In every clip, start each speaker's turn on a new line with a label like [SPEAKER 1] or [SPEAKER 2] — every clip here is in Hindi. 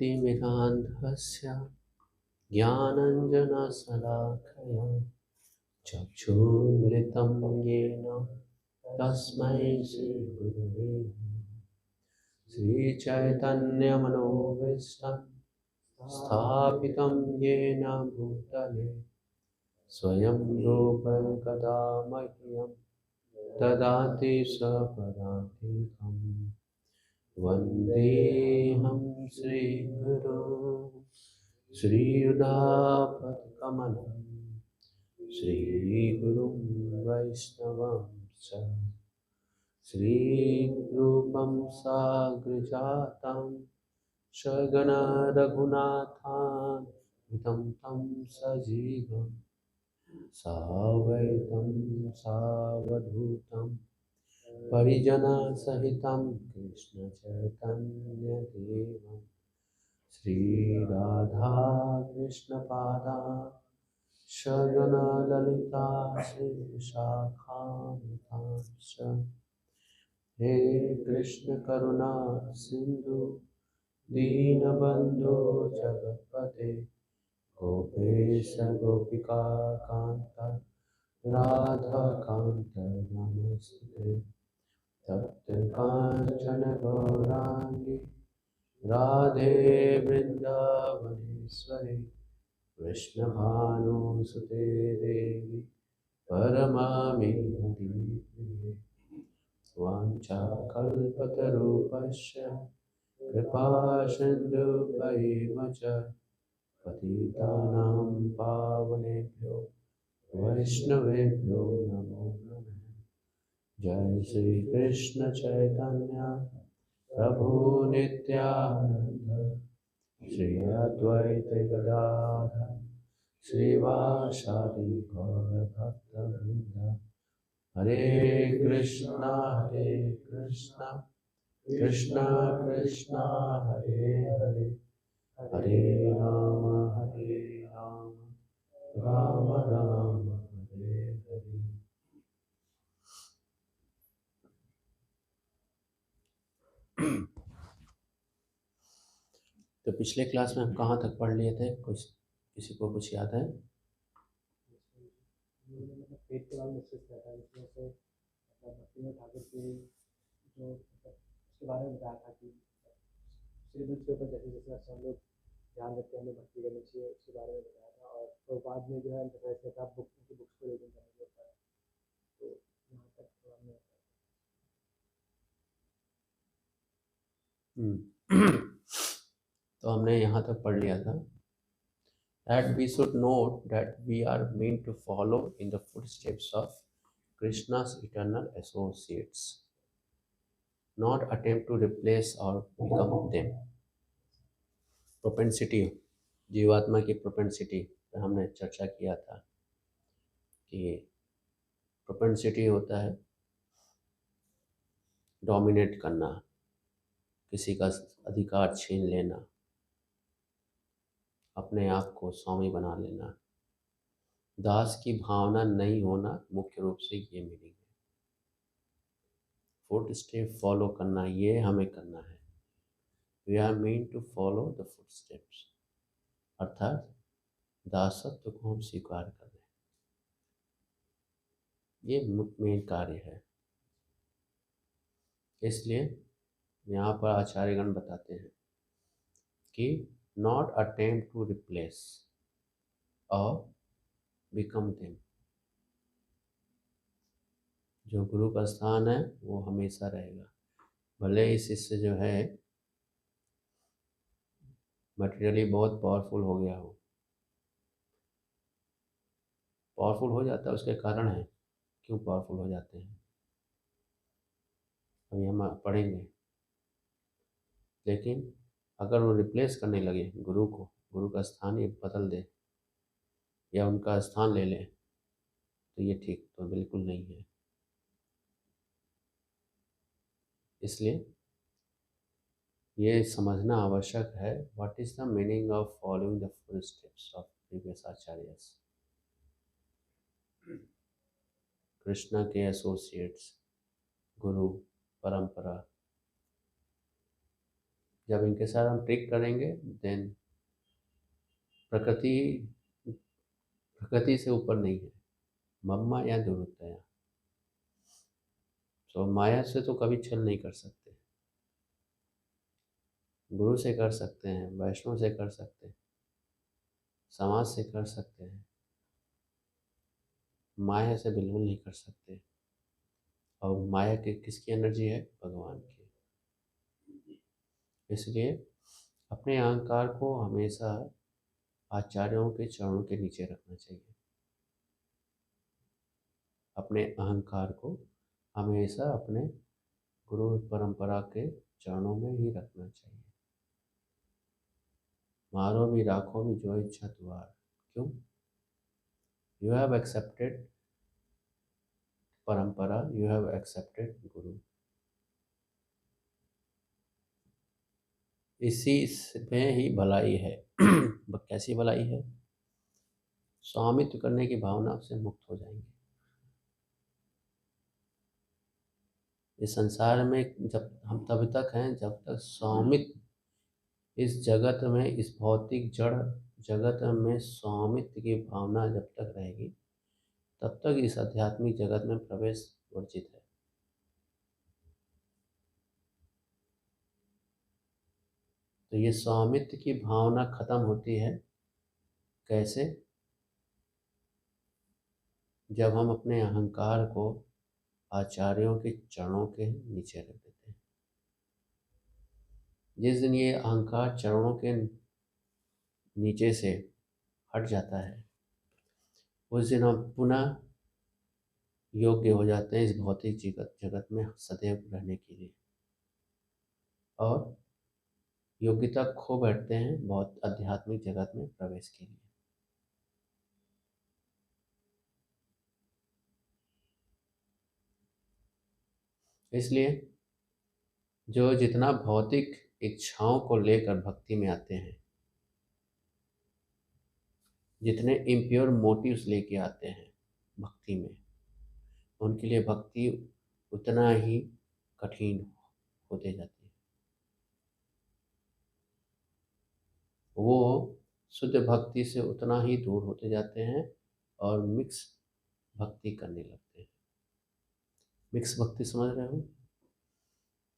[SPEAKER 1] ज्ञानाञ्जनशलाकया ज्ञानाञ्जनशलाकया चक्षुर्मृतं येन तस्मै श्रीगुरुवे श्रीचैतन्यमनोभीष्टं स्थापितं येन भूतले स्वयं रूप कदा मह्यं ददाति स्वपदान्तिकम् वन्देऽहं श्रीगुरो श्रीयुधापत्कमलं श्रीगुरुं वैष्णवं च श्रीरूपं साग्रजातं सगण रघुनाथान्वितं तं सजीवं सावैतं सावधूतं परिजनसहितं कृष्णचैतन्यदेवं श्रीराधाकृष्णपादान् सगण ललिता श्रीशाखान्वितांश्च हे कृष्ण करुणा सिंधु दीनबंधो जगत्पते गोपेश गोपिका कांत राधा कांत नमस्ते तप्त कांचन गौरांगी राधे वृंदावनेश्वरी कृष्ण भानुसुते देवी परमामि प्रिये वाञ्छाकल्पतरुपश्च कृपा सिन्धुभैव च पतितानां पावनेभ्यो वैष्णवेभ्यो नमो नमः। जय श्री कृष्ण चैतन्य प्रभु नित्यानंद श्री अद्वैत गदाधर श्रीवासादि गौर भक्तवृंद हरे कृष्णा कृष्णा कृष्णा हरे हरे हरे राम राम राम हरे हरे। तो पिछले क्लास में हम कहाँ तक पढ़ लिए थे? कुछ किसी को कुछ याद है?
[SPEAKER 2] पेट के बाद मैसेज किया था इसमें से भक्तिनाथ ठाकुर की जो उसके बारे में बताया था कि श्रीमत के ऊपर जैसे जैसे हम लोग ध्यान रखते हैं हमें भक्ति करनी चाहिए उसके बारे में बताया था। और तो बाद में जो है जैसे था बुक्स की बुक्स को रीडिंग करने के ऊपर तो यहाँ तक तो हमने
[SPEAKER 1] तो हमने यहाँ तक पढ़ लिया था that we should note that we are meant to follow in the footsteps of Krishna's eternal associates, not attempt to replace or become them. Propensity, जीवात्मा की प्रोपेंसिटी पर हमने चर्चा किया था कि प्रोपेंसिटी होता है डोमिनेट करना, किसी का अधिकार छीन लेना, अपने आप को स्वामी बना लेना। दास की भावना नहीं होना मुख्य रूप से ये मीनिंग है। फुट स्टेप फॉलो करना, ये हमें करना है। We are mean to follow the footsteps, अर्थात दासत्व को हम स्वीकार कर रहे हैं। ये मेन कार्य है। इसलिए यहाँ पर आचार्यगण बताते हैं कि नॉट अटेम्प्ट टू रिप्लेस और बिकम देम। जो गुरु का स्थान है वो हमेशा रहेगा, भले ही शिष्य जो है मटेरियली बहुत पावरफुल हो गया हो। पावरफुल हो जाता है, उसके कारण है क्यों पावरफुल हो जाते हैं, अभी हम पढ़ेंगे। लेकिन अगर वो रिप्लेस करने लगे गुरु को, गुरु का स्थान ही बदल दे या उनका स्थान ले ले, तो ये ठीक तो बिल्कुल नहीं है। इसलिए ये समझना आवश्यक है, what is the meaning of following the footsteps of previous acharyas. Krishna के एसोसिएट्स, गुरु परंपरा, जब इनके साथ हम ट्रिक करेंगे देन प्रकृति प्रकृति से ऊपर नहीं है, मम्मा या दुरुतया। तो माया से तो कभी छल नहीं कर सकते, गुरु से कर सकते हैं, वैष्णव से कर सकते हैं, समाज से कर सकते हैं, माया से बिल्कुल नहीं कर सकते। और माया की किसकी एनर्जी है? भगवान की। इसलिए अपने अहंकार को हमेशा आचार्यों के चरणों के नीचे रखना चाहिए। अपने अहंकार को हमेशा अपने गुरु परंपरा के चरणों में ही रखना चाहिए। मारो भी राखो भी जो इच्छा तुम्हार। क्यों? यू हैव एक्सेप्टेड परंपरा, यू हैव एक्सेप्टेड गुरु। इसी में ही भलाई है। कैसी भलाई है? स्वामित्व करने की भावना से मुक्त हो जाएंगे। इस संसार में जब हम तब तक हैं जब तक स्वामित्व इस जगत में, इस भौतिक जड़ जगत में स्वामित्व की भावना जब तक रहेगी तब तक इस आध्यात्मिक जगत में प्रवेश वर्जित है। तो ये स्वामित्व की भावना खत्म होती है कैसे? जब हम अपने अहंकार को आचार्यों के चरणों के नीचे रख देते हैं। जिस दिन ये अहंकार चरणों के नीचे से हट जाता है उस दिन हम पुनः योग्य हो जाते हैं इस भौतिक जगत में सदैव रहने के लिए, और योग्यता खो बैठते हैं बहुत आध्यात्मिक जगत में प्रवेश के लिए। इसलिए जो जितना भौतिक इच्छाओं को लेकर भक्ति में आते हैं, जितने इम्प्योर मोटिव्स लेके आते हैं भक्ति में, उनके लिए भक्ति उतना ही कठिन होते जाती है। वो शुद्ध भक्ति से उतना ही दूर होते जाते हैं और मिक्स भक्ति करने लगते हैं। मिक्स भक्ति समझ रहे हो?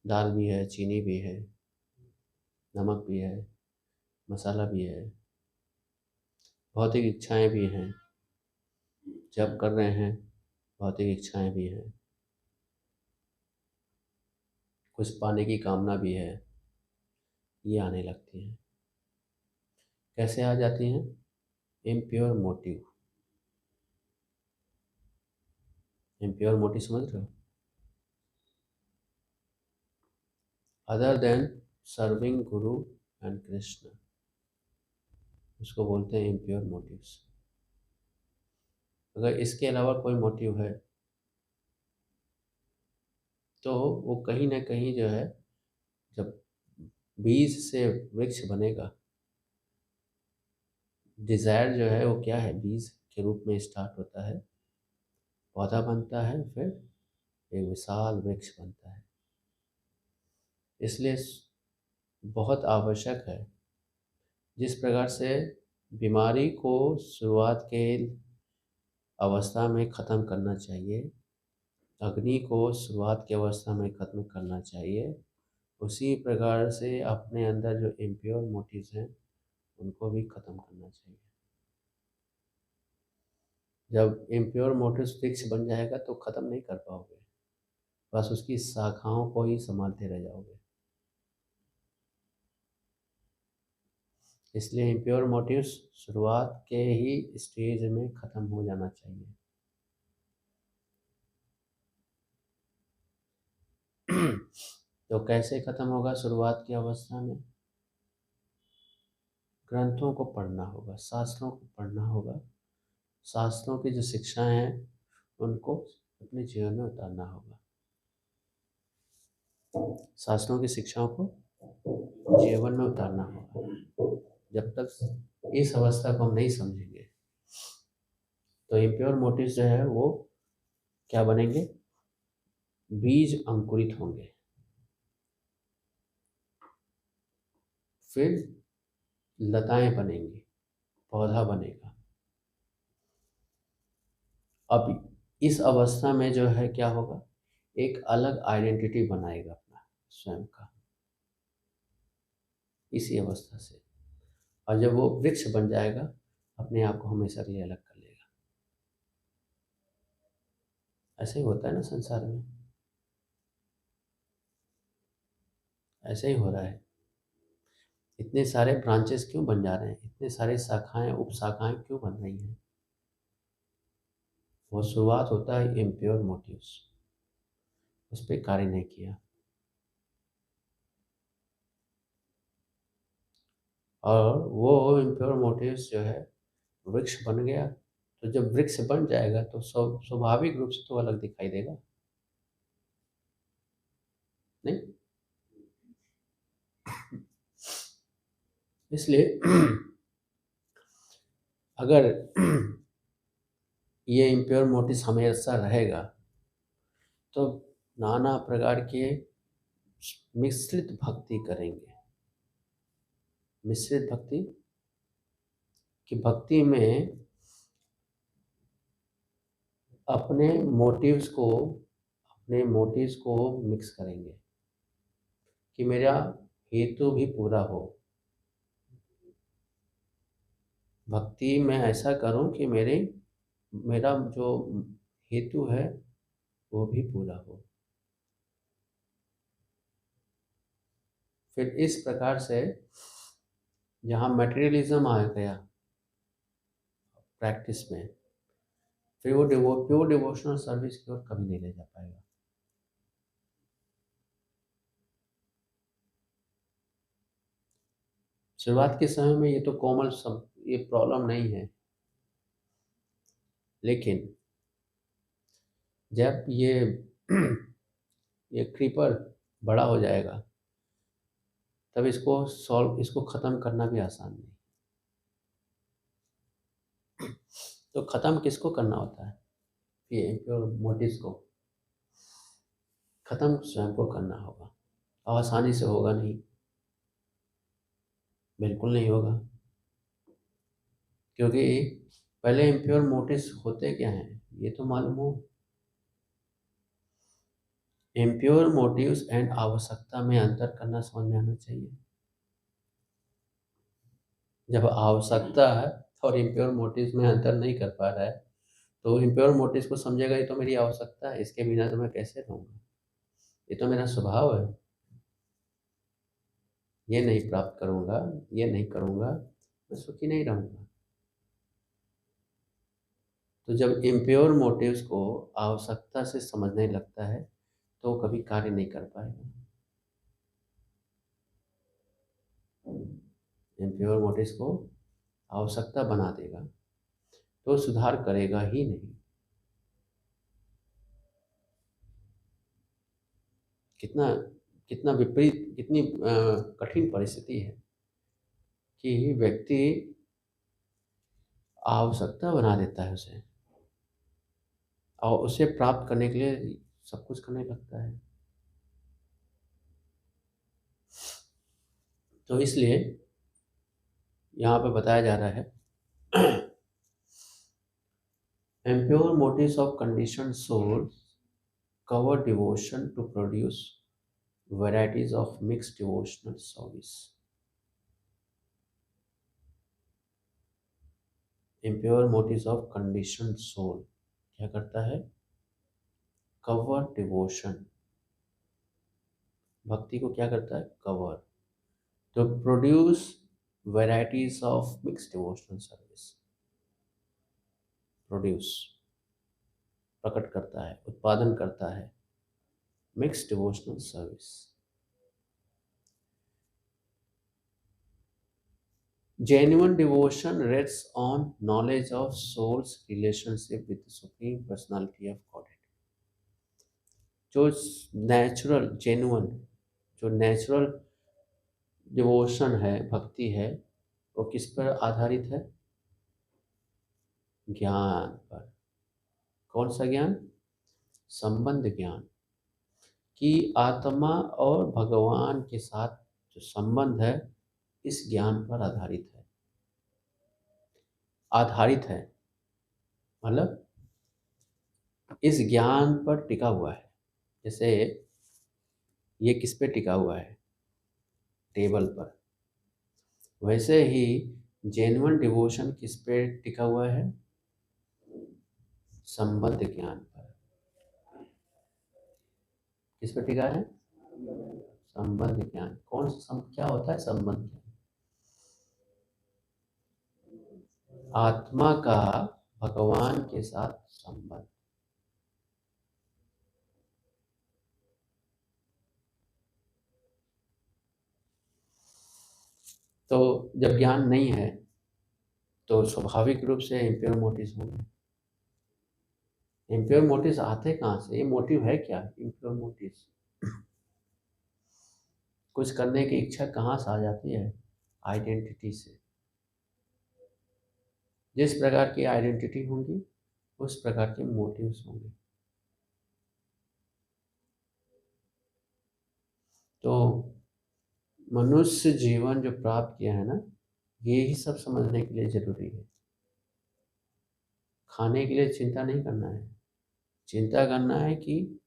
[SPEAKER 1] दाल भी है, चीनी भी है, नमक भी है, मसाला भी है, भौतिक इच्छाएं भी हैं, जब कर रहे हैं भौतिक इच्छाएं भी हैं, कुछ पाने की कामना भी है, ये आने लगती हैं। कैसे आ जाती हैं? Impure motive. इम्प्योर मोटिव समझ रहे हो? Other than serving Guru and Krishna, उसको बोलते हैं इम्प्योर मोटिव्स। अगर इसके अलावा कोई मोटिव है तो वो कहीं ना कहीं जो है, जब बीज से वृक्ष बनेगा, डिज़ायर जो है वो क्या है? बीज के रूप में स्टार्ट होता है, पौधा बनता है, फिर एक विशाल वृक्ष बनता है। इसलिए बहुत आवश्यक है, जिस प्रकार से बीमारी को शुरुआत के अवस्था में ख़त्म करना चाहिए, अग्नि को शुरुआत की अवस्था में ख़त्म करना चाहिए, उसी प्रकार से अपने अंदर जो इम्प्योर मोटिव्स हैं उनको भी ख़त्म करना चाहिए। जब इम्प्योर मोटिव्स फिक्स बन जाएगा तो ख़त्म नहीं कर पाओगे, बस उसकी शाखाओं को ही संभालते रह जाओगे। इसलिए इम्प्योर मोटिव्स शुरुआत के ही स्टेज में ख़त्म हो जाना चाहिए। तो कैसे ख़त्म होगा शुरुआत की अवस्था में? ग्रंथों को पढ़ना होगा, शास्त्रों को पढ़ना होगा, शास्त्रों की जो शिक्षाएं हैं उनको अपने जीवन में उतारना होगा। शास्त्रों की शिक्षाओं को जीवन में उतारना होगा। जब तक इस अवस्था को हम नहीं समझेंगे तो इम्प्योर मोटिव्स जो है वो क्या बनेंगे? बीज अंकुरित होंगे। फिर लताएं बनेंगी, पौधा बनेगा। अब इस अवस्था में जो है क्या होगा, एक अलग आइडेंटिटी बनाएगा अपना स्वयं का, इसी अवस्था से। और जब वो वृक्ष बन जाएगा, अपने आप को हमेशा के लिए अलग कर लेगा। ऐसे ही होता है ना संसार में, ऐसे ही हो रहा है। इतने सारे ब्रांचेस क्यों बन जा रहे हैं, इतने सारे शाखाएं उप शाखाएं क्यों बन रही हैं? वो शुरुआत होता है इम्प्योर मोटिव्स, उस पर कार्य नहीं किया। और वो इम्प्योर मोटिव्स जो है वृक्ष बन गया, तो जब वृक्ष बन जाएगा तो स्वाभाविक रूप से तो अलग दिखाई देगा, नहीं? इसलिए अगर ये इम्प्योर मोटिव्स हमेशा रहेगा तो नाना प्रकार के मिश्रित भक्ति करेंगे। मिश्रित भक्ति की भक्ति में अपने मोटिव्स को मिक्स करेंगे कि मेरा हेतु भी पूरा हो। भक्ति में ऐसा करूं कि मेरा जो हेतु है वो भी पूरा हो। फिर इस प्रकार से जहाँ मटेरियलिज्म आ गया प्रैक्टिस में, फिर वो प्योर डिवोशनल सर्विस की ओर कभी नहीं ले जा पाएगा। शुरुआत के समय में ये तो कॉमन सब, ये प्रॉब्लम नहीं है, लेकिन जब ये क्रीपर बड़ा हो जाएगा तब इसको ख़त्म करना भी आसान नहीं। तो ख़त्म किसको करना होता है? ये इम्प्योर मोटिव्स को ख़त्म स्वयं को करना होगा। आसानी से होगा नहीं, बिल्कुल नहीं होगा, क्योंकि पहले इम्प्योर मोटिव्स होते क्या हैं ये तो मालूम हो। इम्प्योर मोटिव्स एंड आवश्यकता में अंतर करना समझ में आना चाहिए। जब आवश्यकता है और इम्प्योर मोटिव्स में अंतर नहीं कर पा रहा है, तो इम्प्योर मोटिव्स को समझेगा ये तो मेरी आवश्यकता है, इसके बिना तो मैं कैसे रहूँगा, ये तो मेरा स्वभाव है, ये नहीं प्राप्त करूँगा, ये नहीं करूँगा, मैं सुखी नहीं रहूँगा। तो जब इम्प्योर मोटिव्स को आवश्यकता से समझने लगता है तो वो कभी कार्य नहीं कर पाएगा। इम्प्योर मोटिव्स को आवश्यकता बना देगा तो सुधार करेगा ही नहीं। कितना कितना विपरीत, कितनी कठिन परिस्थिति है कि व्यक्ति आवश्यकता बना देता है उसे, और उसे प्राप्त करने के लिए सब कुछ करने लगता है। तो इसलिए यहाँ पे बताया जा रहा है impure motives of conditioned souls cover devotion to produce varieties of mixed devotional service. Impure motives of conditioned soul क्या करता है? cover devotion, भक्ति को क्या करता है? cover, to produce varieties of mixed devotional service. Produce प्रकट करता है, उत्पादन करता है mixed devotional service. Genuine devotion rests on knowledge of soul's relationship with the Supreme Personality of Godhead. जो नेचुरल डिवोशन है, भक्ति है, वो किस पर आधारित है? ज्ञान पर। कौन सा ज्ञान? संबंध ज्ञान, कि आत्मा और भगवान के साथ जो संबंध है इस ज्ञान पर आधारित है, मतलब इस ज्ञान पर टिका हुआ है। जैसे ये किस पे टिका हुआ है? टेबल पर। वैसे ही जेन्युइन डिवोशन किस पे टिका हुआ है? संबंध ज्ञान पर। किस पे टिका है? संबंध ज्ञान। क्या होता है संबंध ज्ञान? आत्मा का भगवान के साथ संबंध। तो जब ज्ञान नहीं है तो स्वाभाविक रूप से इम्प्योर मोटिव्स होंगे। इम्प्योर मोटिव्स आते कहाँ से? ये मोटिव है क्या? Impure motives. कुछ करने की इच्छा कहाँ से आ जाती है? आइडेंटिटी से। जिस प्रकार की आइडेंटिटी होंगी उस प्रकार के मोटिव्स होंगे। तो मनुष्य जीवन जो प्राप्त किया है ना, ये ही सब समझने के लिए जरूरी है। खाने के लिए चिंता नहीं करना है, चिंता करना है कि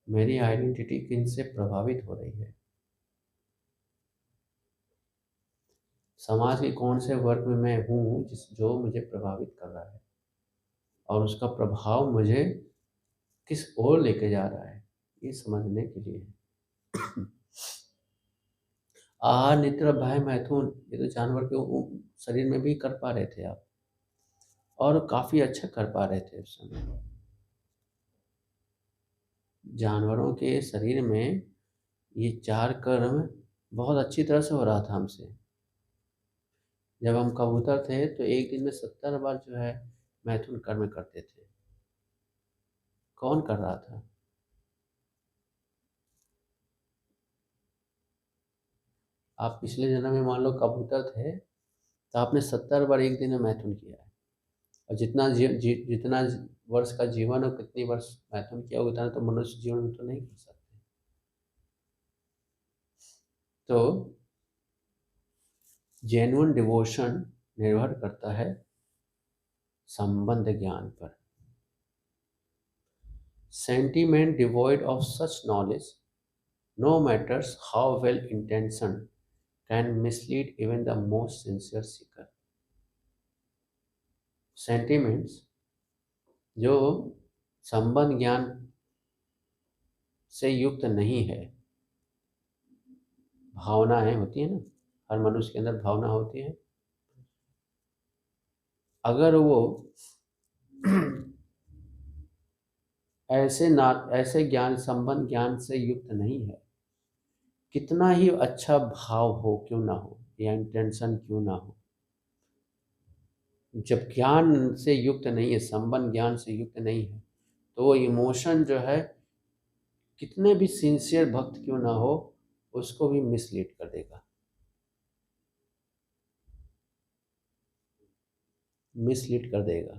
[SPEAKER 1] मेरी आइडेंटिटी किन से प्रभावित हो रही है, समाज के कौन से वर्ग में मैं हूँ जो मुझे प्रभावित कर रहा है, और उसका प्रभाव मुझे किस ओर लेके जा रहा है, ये समझने के लिए। आहार, निद्रा, भय, मैथुन, ये तो जानवर के शरीर में भी कर पा रहे थे आप, और काफी अच्छा कर पा रहे थे उस समय। जानवरों के शरीर में ये 4 कर्म बहुत अच्छी तरह से हो रहा था हमसे। जब हम कबूतर थे तो एक दिन में 70 बार जो है मैथुन कर्म करते थे। कौन कर रहा था? आप पिछले जन्म में मान लो कबूतर थे तो आपने 70 बार एक दिन में मैथुन किया है, और जितना वर्ष का जीवन हो, कितनी वर्ष मैथुन किया होगा, उतना तो मनुष्य जीवन में तो नहीं कर सकते। तो जेन्युइन डिवोशन निर्भर करता है संबंध ज्ञान पर। Sentiment devoid of such knowledge, no matters how well intentioned, can mislead even the most sincere seeker. Sentiments जो संबंध ज्ञान से युक्त नहीं है, भावनाएं होती है ना, हर मनुष्य के अंदर भावना होती है, अगर वो ऐसे ज्ञान, संबंध ज्ञान से युक्त नहीं है, कितना ही अच्छा भाव हो क्यों ना हो या इंटेंशन क्यों ना हो, जब ज्ञान से युक्त नहीं है, संबंध ज्ञान से युक्त नहीं है, तो वो इमोशन जो है कितने भी सिंसियर भक्त क्यों ना हो उसको भी मिसलीड कर देगा। मिसलीड कर देगा।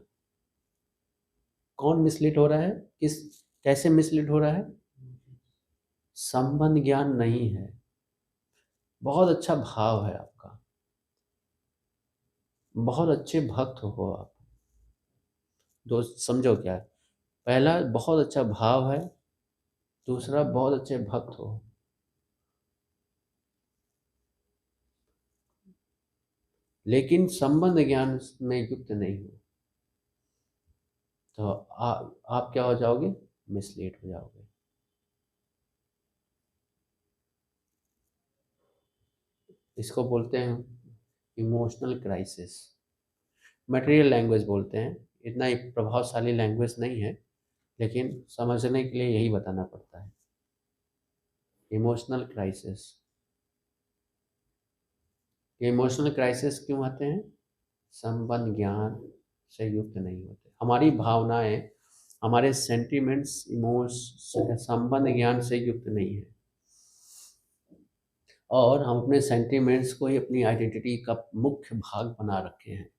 [SPEAKER 1] कौन मिसलीड हो रहा है? कैसे मिसलीड हो रहा है? संबंध ज्ञान नहीं है, बहुत अच्छा भाव है आपका, बहुत अच्छे भक्त हो आप। दोस्त समझो क्या है? पहला बहुत अच्छा भाव है, दूसरा बहुत अच्छे भक्त हो। लेकिन संबंध ज्ञान में युक्त नहीं हो तो आप क्या हो जाओगे? मिसलीड हो जाओगे। इसको बोलते हैं इमोशनल क्राइसिस। मटेरियल लैंग्वेज बोलते हैं, इतना ही प्रभावशाली लैंग्वेज नहीं है, लेकिन समझने के लिए यही बताना पड़ता है। Emotional crisis. ये इमोशनल क्राइसिस क्यों आते हैं? संबंध ज्ञान से युक्त नहीं होते। हमारी भावनाएं, हमारे सेंटिमेंट्स, संबंध ज्ञान से युक्त नहीं है, और हम अपने सेंटिमेंट्स को ही अपनी आइडेंटिटी का मुख्य भाग बना रखे हैं,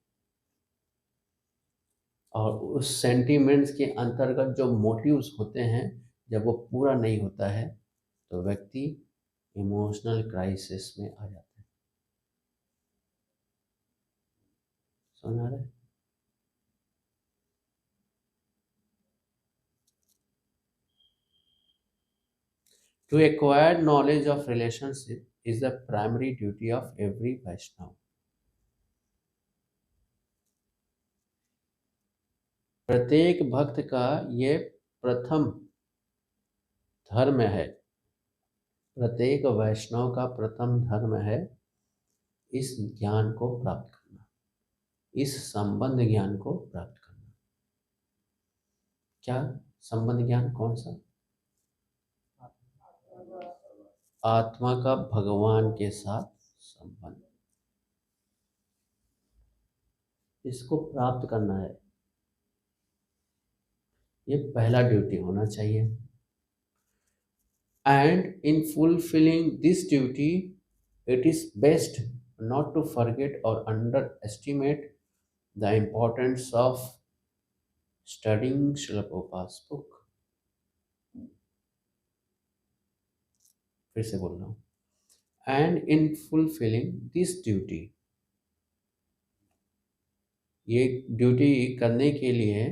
[SPEAKER 1] और उस सेंटिमेंट्स के अंतर्गत जो मोटिव्स होते हैं, जब वो पूरा नहीं होता है तो व्यक्ति इमोशनल क्राइसिस में आ जाता है। समझ आ रहा है? To acquire knowledge of relationship is the primary duty of every Vaishnava. प्रत्येक भक्त का ये प्रथम धर्म है, प्रत्येक वैष्णव का प्रथम धर्म है इस ज्ञान को प्राप्त करना, इस संबंध ज्ञान को प्राप्त करना। क्या संबंध ज्ञान? कौन सा? आत्मा का भगवान के साथ संबंध, इसको प्राप्त करना है। ये पहला ड्यूटी होना चाहिए। And in fulfilling this duty it is best not to forget or underestimate the importance of studying Srila Prabhupada's book. फिर से बोल रहा हूँ। And in fulfilling this duty, ये ड्यूटी करने के लिए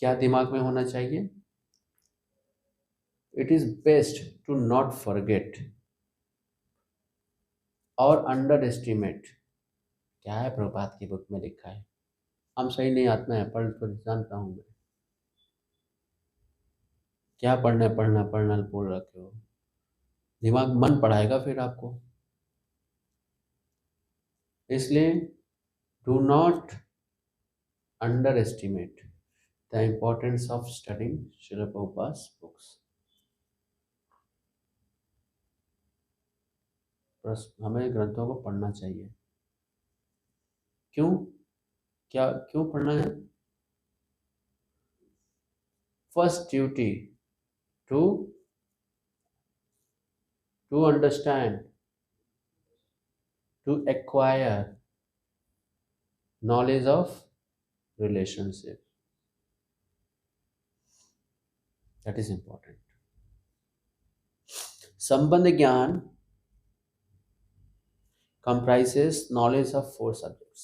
[SPEAKER 1] क्या दिमाग में होना चाहिए? It is best to not forget और अंडर एस्टिमेट। क्या है प्रभुपाद की बुक में लिखा है? हम सही नहीं आत्मा है, पढ़ तो जानता हूँ मैं। क्या पढ़ना पढ़ना बोल रखे हो, दिमाग मन पढ़ाएगा फिर आपको। इसलिए do not underestimate the importance of studying Srila Prabhupada's books. हमें ग्रंथों को पढ़ना चाहिए। क्यों? क्यों पढ़ना है? First duty to understand, to acquire knowledge of relationship. That is important. संबंध ज्ञान comprises knowledge of 4 subjects.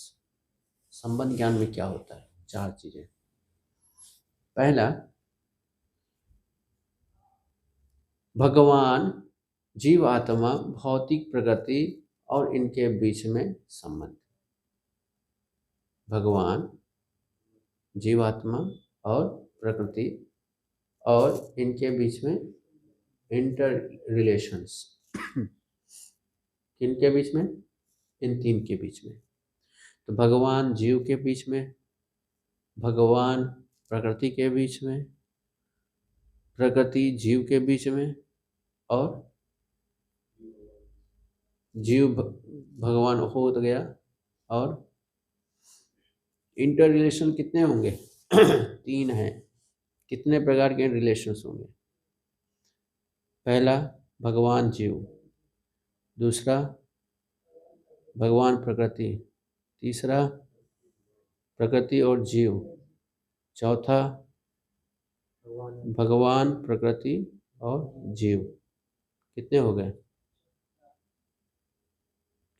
[SPEAKER 1] संबंध ज्ञान में क्या होता है? 4 चीजें। पहला, भगवान, जीव आत्मा, भौतिक प्रकृति और इनके बीच में संबंध। भगवान, जीवात्मा और प्रकृति और इनके बीच में इंटर रिलेशंस। किनके बीच में? इन 3 के बीच में। तो भगवान जीव के बीच में, भगवान प्रकृति के बीच में, प्रकृति जीव के बीच में और जीव भगवान हो गया। और इंटर रिलेशन कितने होंगे? 3 हैं। कितने प्रकार के रिलेशंस होंगे? पहला भगवान जीव, दूसरा भगवान प्रकृति, तीसरा प्रकृति और जीव, चौथा भगवान प्रकृति और जीव। कितने हो गए?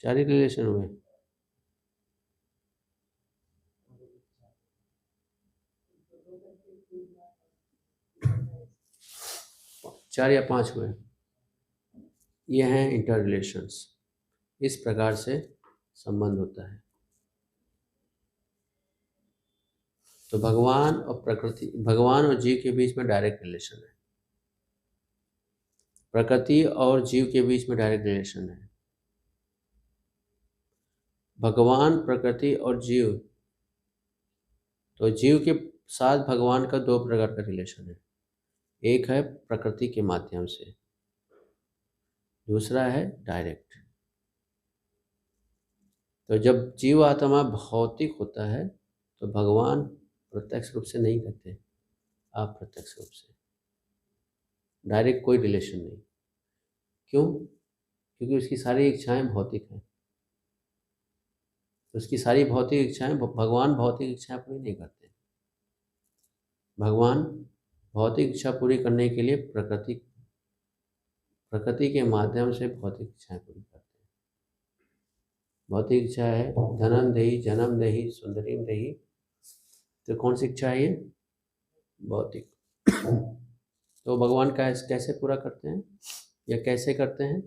[SPEAKER 1] 4 ही रिलेशन हुए। चार या 5 हुए। ये हैं इंटर रिलेशंस। इस प्रकार से संबंध होता है। तो भगवान और प्रकृति, भगवान और जीव के बीच में डायरेक्ट रिलेशन है। प्रकृति और जीव के बीच में डायरेक्ट रिलेशन है। भगवान, प्रकृति और जीव, तो जीव के साथ भगवान का 2 प्रकार का रिलेशन है। एक है प्रकृति के माध्यम से, दूसरा है डायरेक्ट। तो जब जीव आत्मा भौतिक होता है तो भगवान प्रत्यक्ष रूप से नहीं कहते, आप प्रत्यक्ष रूप से, डायरेक्ट कोई रिलेशन नहीं। क्यों? क्योंकि उसकी सारी इच्छाएं भौतिक हैं। तो उसकी सारी भौतिक इच्छाएं, भगवान भौतिक इच्छाएं पूरी नहीं करते। भगवान भौतिक इच्छा पूरी करने के लिए प्रकृति के माध्यम से भौतिक इच्छाएं पूरी करते हैं। भौतिक इच्छा है धनम देही जन्म देही सुंदरीम देही, तो कौन सी इच्छा है ये? भौतिक। तो भगवान का कैसे पूरा करते हैं या कैसे करते हैं?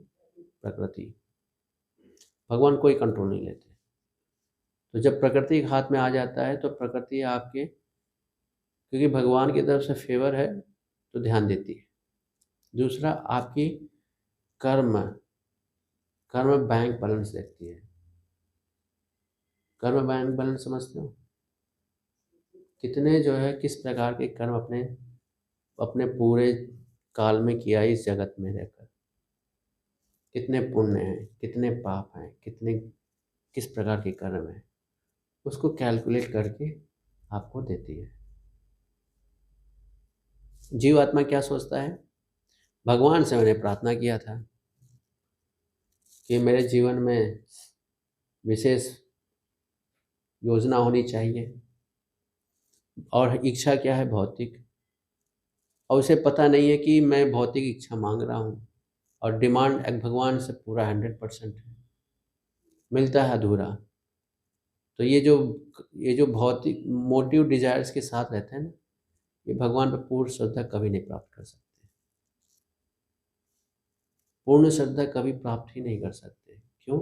[SPEAKER 1] प्रकृति। भगवान कोई कंट्रोल नहीं लेते। तो जब प्रकृति हाथ में आ जाता है तो प्रकृति आपके, क्योंकि भगवान की तरफ से फेवर है तो ध्यान देती है। दूसरा, आपकी कर्म कर्म बैंक बैलेंस देखती है। कर्म बैंक बैलेंस समझते हो? कितने जो है किस प्रकार के कर्म अपने अपने पूरे काल में किया इस जगत में रहकर, कितने पुण्य हैं, कितने पाप हैं, कितने किस प्रकार के कर्म हैं, उसको कैलकुलेट करके आपको देती है। जीवात्मा क्या सोचता है? भगवान से मैंने प्रार्थना किया था कि मेरे जीवन में विशेष योजना होनी चाहिए, और इच्छा क्या है? भौतिक। और उसे पता नहीं है कि मैं भौतिक इच्छा मांग रहा हूँ और डिमांड एक भगवान से पूरा 100% है, मिलता है अधूरा। तो ये जो भौतिक मोटिव डिजायर्स के साथ रहते हैं ना, ये भगवान पर पूर्ण श्रद्धा कभी नहीं प्राप्त कर सकते। पूर्ण श्रद्धा कभी प्राप्त ही नहीं कर सकते। क्यों?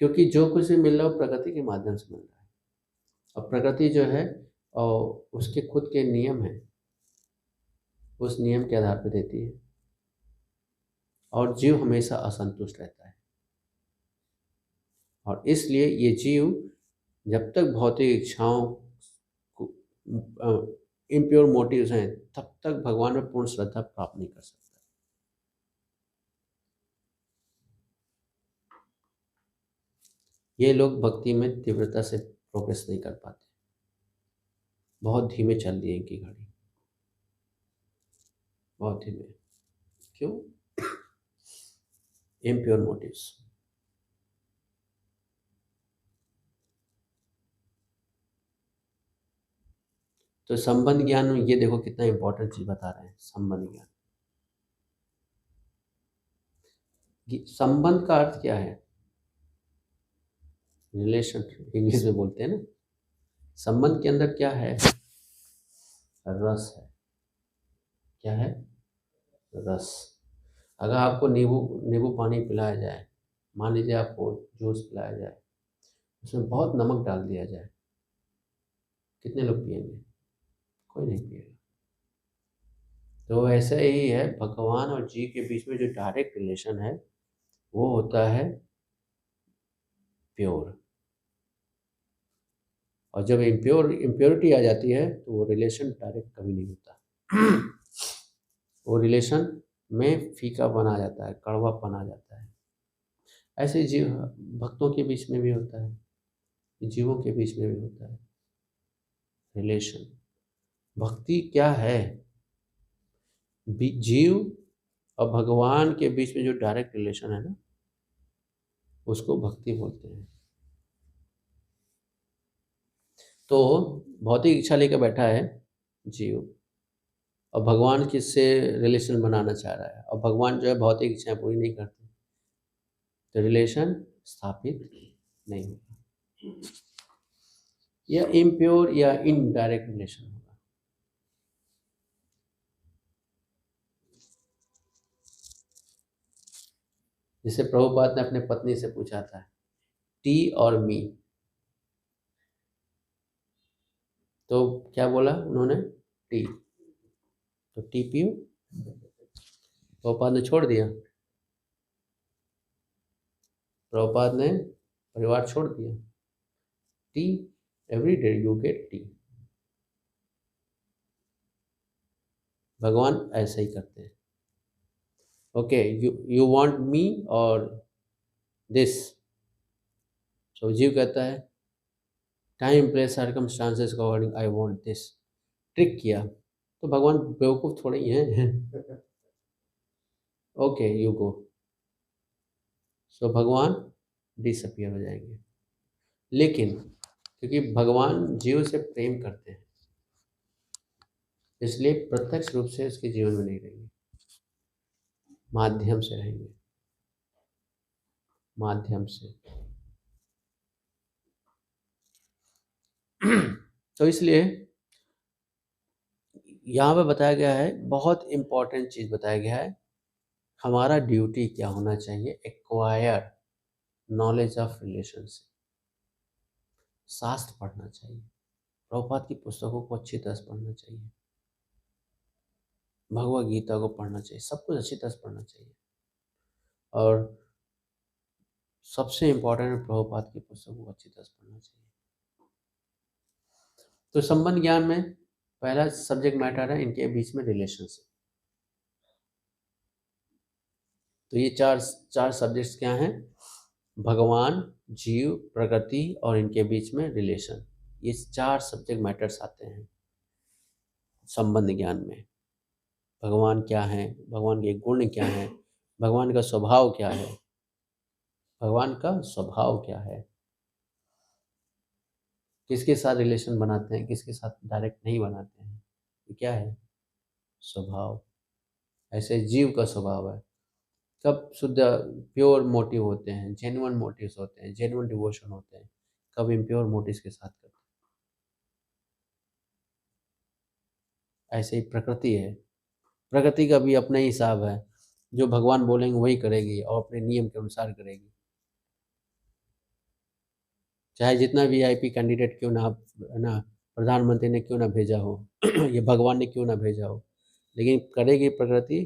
[SPEAKER 1] क्योंकि जो कुछ भी मिल रहा है वो प्रकृति के माध्यम से मिल रहा है, और प्रकृति जो है और उसके खुद के नियम हैं, उस नियम के आधार पर देती है, और जीव हमेशा असंतुष्ट रहता है। और इसलिए ये जीव जब तक भौतिक इच्छाओं को इम्प्योर मोटिव्स हैं, तब तक भगवान में पूर्ण श्रद्धा प्राप्त नहीं कर सकता। ये लोग भक्ति में तीव्रता से प्रोग्रेस नहीं कर पाते, बहुत धीमे चल रही है इनकी गाड़ी, बहुत धीमे। क्यों? Impure motives. तो संबंध ज्ञान में ये देखो कितना इंपॉर्टेंट चीज बता रहे हैं। संबंध ज्ञान, संबंध का अर्थ क्या है? रिलेशन, इंग्लिश में बोलते हैं ना। संबंध के अंदर क्या है? रस है। क्या है? रस। अगर आपको नींबू नींबू पानी पिलाया जाए, मान लीजिए आपको जूस पिलाया जाए, उसमें बहुत नमक डाल दिया जाए, कितने लोग पिएंगे? कोई नहीं पिएगा। तो ऐसा ही है, भगवान और जीव के बीच में जो डायरेक्ट रिलेशन है वो होता है प्योर। और जब इम्प्योरिटी आ जाती है तो वो रिलेशन डायरेक्ट कभी नहीं होता। वो रिलेशन में फीका बना जाता है, कड़वापन आ जाता है। ऐसे जीव भक्तों के बीच में भी होता है, जीवों के बीच में भी होता है रिलेशन। भक्ति क्या है? जीव और भगवान के बीच में जो डायरेक्ट रिलेशन है ना, उसको भक्ति बोलते हैं। तो भौतिक इच्छा लेकर बैठा है जीव, और भगवान किससे रिलेशन बनाना चाह रहा है, और भगवान जो है भौतिक इच्छाएं पूरी नहीं करते, तो रिलेशन स्थापित नहीं होगा। या इम्प्योर या इनडायरेक्ट रिलेशन होगा। जिसे प्रभुपाद ने अपने पत्नी से पूछा था, टी और मी, तो क्या बोला उन्होंने? टी। तो टी पियो। प्रभुपाद ने छोड़ दिया, प्रभुपाद ने परिवार छोड़ दिया। T, every day you get T. भगवान ऐसा ही करते हैं। ओके, यू वांट मी और दिस। सो जीव कहता है टाइम प्लेस सर्कमस्टांसेस के according I want this. Trick किया, तो भगवान बेवकूफ थोड़े ही हैं। Okay you go. सो भगवान डिसअपियर हो जाएंगे। लेकिन क्योंकि भगवान जीव से प्रेम करते हैं, इसलिए प्रत्यक्ष रूप से उसके जीवन में नहीं रहेंगे, माध्यम से रहेंगे। माध्यम से। तो इसलिए यहाँ पे बताया गया है, बहुत इम्पोर्टेंट चीज़ बताया गया है, हमारा ड्यूटी क्या होना चाहिए, एक्वायर नॉलेज ऑफ रिलेशनशिप। शास्त्र पढ़ना चाहिए, प्रभुपाद की पुस्तकों को अच्छी तरह से पढ़ना चाहिए, भगवद गीता को पढ़ना चाहिए, सब कुछ अच्छी तरह से पढ़ना चाहिए। और सबसे इम्पोर्टेंट है, प्रभुपाद की पुस्तकों को अच्छी तरह से पढ़ना चाहिए। तो संबंध ज्ञान में पहला सब्जेक्ट मैटर है इनके बीच में रिलेशनशिप। तो ये चार सब्जेक्ट्स क्या हैं, भगवान, जीव, प्रकृति और इनके बीच में रिलेशन। ये 4 सब्जेक्ट मैटर्स आते हैं संबंध ज्ञान में। भगवान क्या है, भगवान के गुण क्या हैं, भगवान का स्वभाव क्या है, भगवान का स्वभाव क्या है, किसके साथ रिलेशन बनाते हैं, किसके साथ डायरेक्ट नहीं बनाते हैं, ये क्या है, स्वभाव। ऐसे जीव का स्वभाव है, कब शुद्ध प्योर मोटिव होते हैं, जेन्युइन मोटिव्स होते हैं, जेन्युइन डिवोशन होते हैं, कब इम्प्योर मोटिव्स के साथ करते हैं। ऐसे ही प्रकृति है, प्रकृति का भी अपना ही हिसाब है, जो भगवान बोलेंगे वही करेगी और अपने नियम के अनुसार करेगी। चाहे जितना वीआईपी कैंडिडेट क्यों ना प्रधानमंत्री ने क्यों ना भेजा हो ये भगवान ने क्यों ना भेजा हो, लेकिन करेगी प्रकृति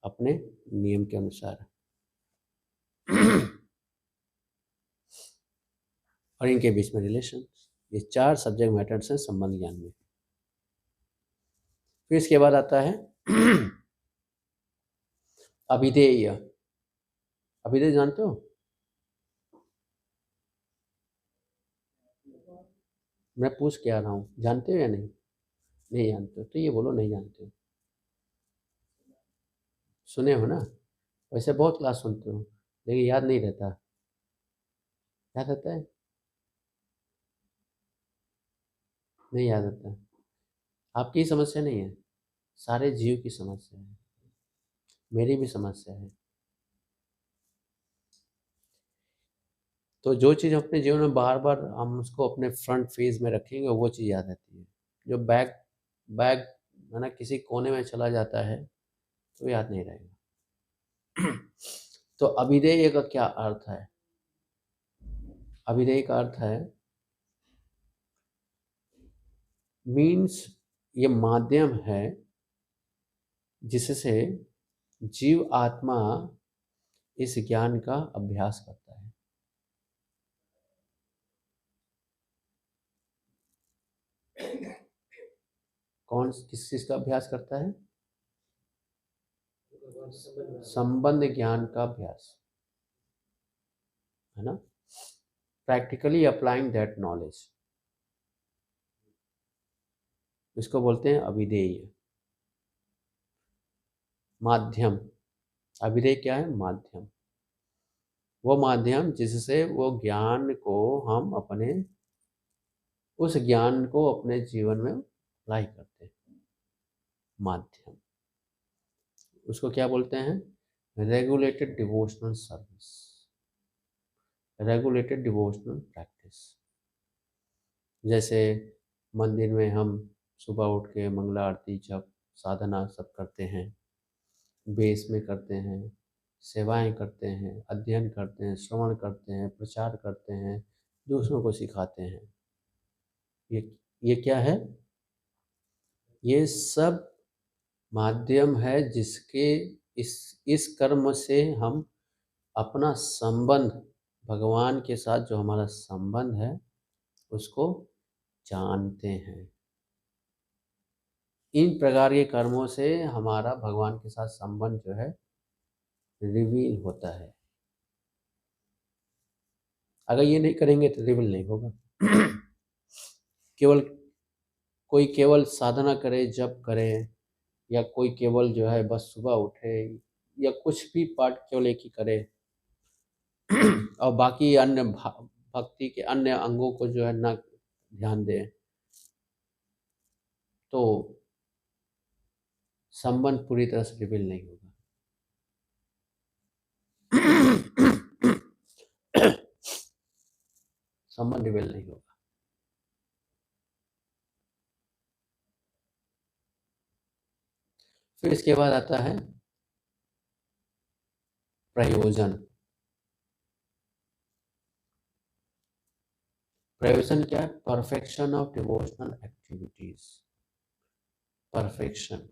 [SPEAKER 1] अपने नियम के अनुसार। और इनके बीच में रिलेशन, ये 4 सब्जेक्ट मैटर्स हैं संबंध ज्ञान में। फिर इसके बाद आता है अभिधेय। अभिधेय जानते हो? मैं पूछ के आ रहा हूँ, जानते हो या नहीं? नहीं जानते हो तो ये बोलो नहीं जानते हो। सुने हो ना? वैसे बहुत क्लास सुनते हो लेकिन याद नहीं रहता। याद रहता है? नहीं याद रहता। आपकी समस्या नहीं है, सारे जीव की समस्या है, मेरी भी समस्या है। तो जो चीज़ अपने जीवन में बार बार हम उसको अपने फ्रंट फेज में रखेंगे वो चीज़ याद रहती है। जो बैक बैक है ना, किसी कोने में चला जाता है तो याद नहीं रहेगा। तो अभिधेय का क्या अर्थ है? अभिधेय का अर्थ है, मीन्स ये माध्यम है जिससे जीव आत्मा इस ज्ञान का अभ्यास करता है। कौन किस चीज का अभ्यास करता है? संबंध ज्ञान का अभ्यास, है ना? प्रैक्टिकली अप्लाइंग दैट नॉलेज, इसको बोलते हैं अभिधेय। माध्यम, अभिधेय क्या है? माध्यम, वो माध्यम जिससे वो ज्ञान को हम अपने, उस ज्ञान को अपने जीवन में अप्लाई करते हैं। माध्यम, उसको क्या बोलते हैं? Regulated devotional service, regulated devotional practice. जैसे मंदिर में हम सुबह उठ के मंगला आरती जप साधना सब करते हैं, बेस में करते हैं, सेवाएं करते हैं, अध्ययन करते हैं, श्रवण करते हैं, प्रचार करते हैं, दूसरों को सिखाते हैं। ये क्या है? ये सब माध्यम है जिसके इस कर्म से हम अपना संबंध, भगवान के साथ जो हमारा संबंध है उसको जानते हैं। इन प्रकार के कर्मों से हमारा भगवान के साथ संबंध जो है रिवील होता है। अगर ये नहीं करेंगे तो रिवील नहीं होगा। केवल कोई केवल साधना करे, जप करे, या कोई केवल जो है बस सुबह उठे या कुछ भी पाठ केवल एक ही करे और बाकी अन्य भक्ति के अन्य अंगों को जो है ना ध्यान दे, तो संबंध पूरी तरह से रिवील नहीं होगा। संबंध डिवेल नहीं होगा। फिर इसके बाद आता है प्रयोजन। प्रयोजन क्या है? Perfection of devotional activities. Perfection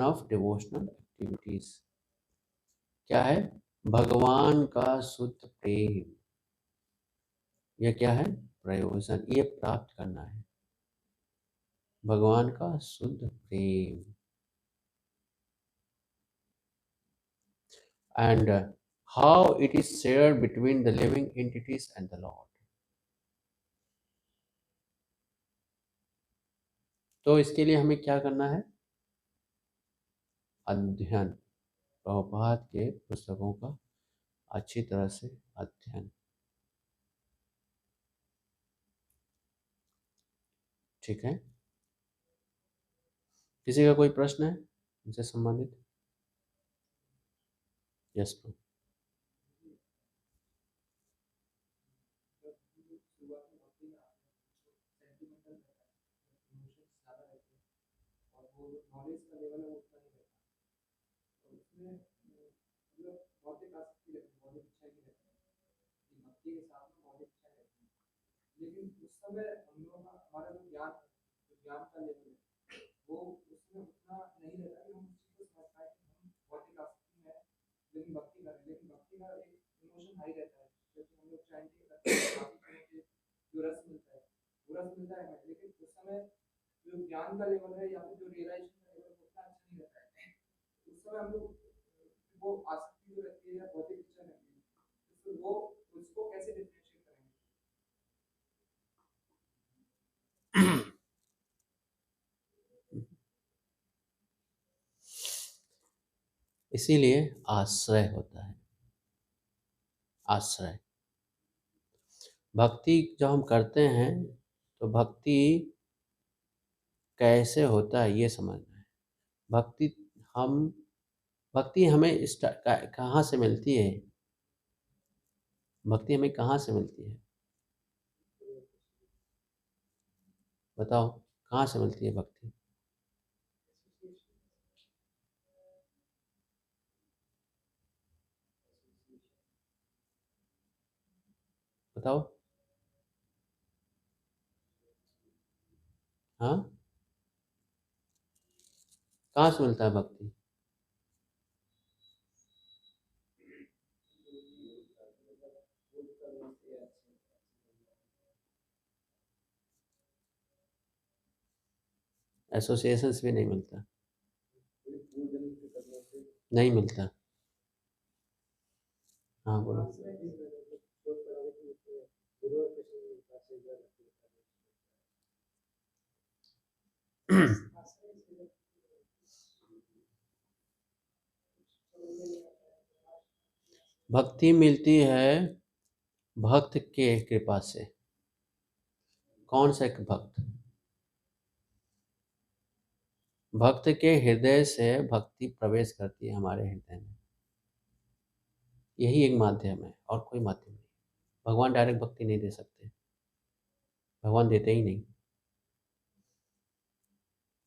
[SPEAKER 1] of devotional activities क्या है? भगवान का शुद्ध प्रेम। यह क्या है? प्रयोजन। ये प्राप्त करना है भगवान का शुद्ध प्रेम। And how it is shared between the living entities and the lord. तो इसके लिए हमें क्या करना है? अध्ययन। प्रभुपाद के पुस्तकों का अच्छी तरह से अध्ययन। ठीक है, किसी का कोई प्रश्न है इनसे संबंधित? Yes pro.
[SPEAKER 2] शुरुआत में भक्ति में सेंटिमेंटल रहता है, इमोशंस ज़्यादा रहते हैं और वो नॉलेज का लेवल है वो उतना नहीं रहता, तो उसमें मतलब भौतिक आसक्ति रहती है, भौतिक इच्छा की रहती है कि भक्ति के साथ में भौतिक इच्छा रहती है। लेकिन उस समय हम लोगों का हमारा जो ज्ञान का लेवल है वो उसमें उतना नहीं रहता कि हम उस चीज़ को समझ पाए कि हम भौतिक आसक्ति में लेकिन भक्ति कर रहे हैं। लेकिन भक्ति का एक इमोशन हाई रहता है, क्योंकि हम लोग चैंटिंग करते हैं, काफ़ी चीज़ों के जो रस मिलता है वो रस मिलता है हमें। लेकिन उस समय जो ज्ञान का लेवल है या फिर जो रियलाइजेशन का लेवल है उतना अच्छा नहीं रहता है। उस समय हम लोग वो आसक्ति जो रहती है या भौतिक इच्छा रहती है, तो वो उसको कैसे डिफरेंशिएट करेंगे?
[SPEAKER 1] इसीलिए आश्रय होता है। आश्रय भक्ति जब हम करते हैं तो भक्ति कैसे होता है ये समझना है। भक्ति हमें कहाँ से मिलती है? भक्ति हमें कहाँ से मिलती है? बताओ, कहाँ से मिलती है भक्ति? बताओ। हाँ, कहाँ से मिलता है भक्ति? एसोसिएशन से भी नहीं मिलता। नहीं मिलता। हाँ बोलो। भक्ति मिलती है भक्त के कृपा से। कौन सा एक भक्त? भक्त के हृदय से भक्ति प्रवेश करती है हमारे हृदय में। यही एक माध्यम है और कोई माध्यम नहीं। भगवान डायरेक्ट भक्ति नहीं दे सकते, भगवान देते ही नहीं,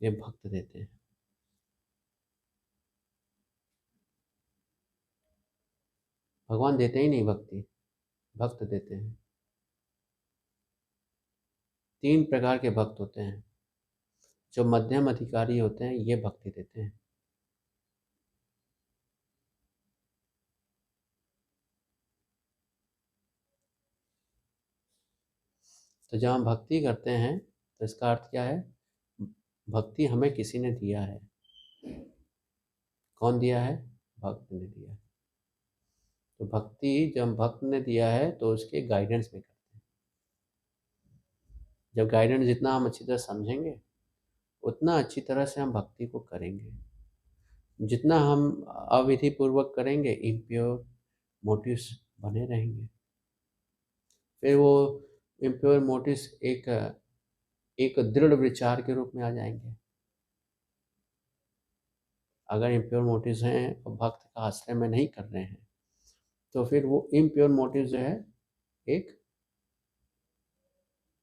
[SPEAKER 1] ये भक्त देते हैं। भगवान देते ही नहीं भक्ति, भक्त देते हैं। 3 प्रकार के भक्त होते हैं। जो मध्यम अधिकारी होते हैं ये भक्ति देते हैं। तो जब हम भक्ति करते हैं तो इसका अर्थ क्या है? भक्ति हमें किसी ने दिया है। कौन दिया है? भक्त ने दिया है। तो भक्ति जब भक्त ने दिया है तो उसके गाइडेंस में करते हैं। जब गाइडेंस जितना हम अच्छी तरह समझेंगे उतना अच्छी तरह से हम भक्ति को करेंगे। जितना हम अविधि पूर्वक करेंगे इम्प्योर मोटिव्स बने रहेंगे। फिर वो इम्प्योर मोटिव्स एक दृढ़ विचार के रूप में आ जाएंगे। अगर इम्प्योर मोटिव्स हैं और भक्त का आश्रय में नहीं कर रहे हैं तो फिर वो इम्प्योर मोटिव जो है एक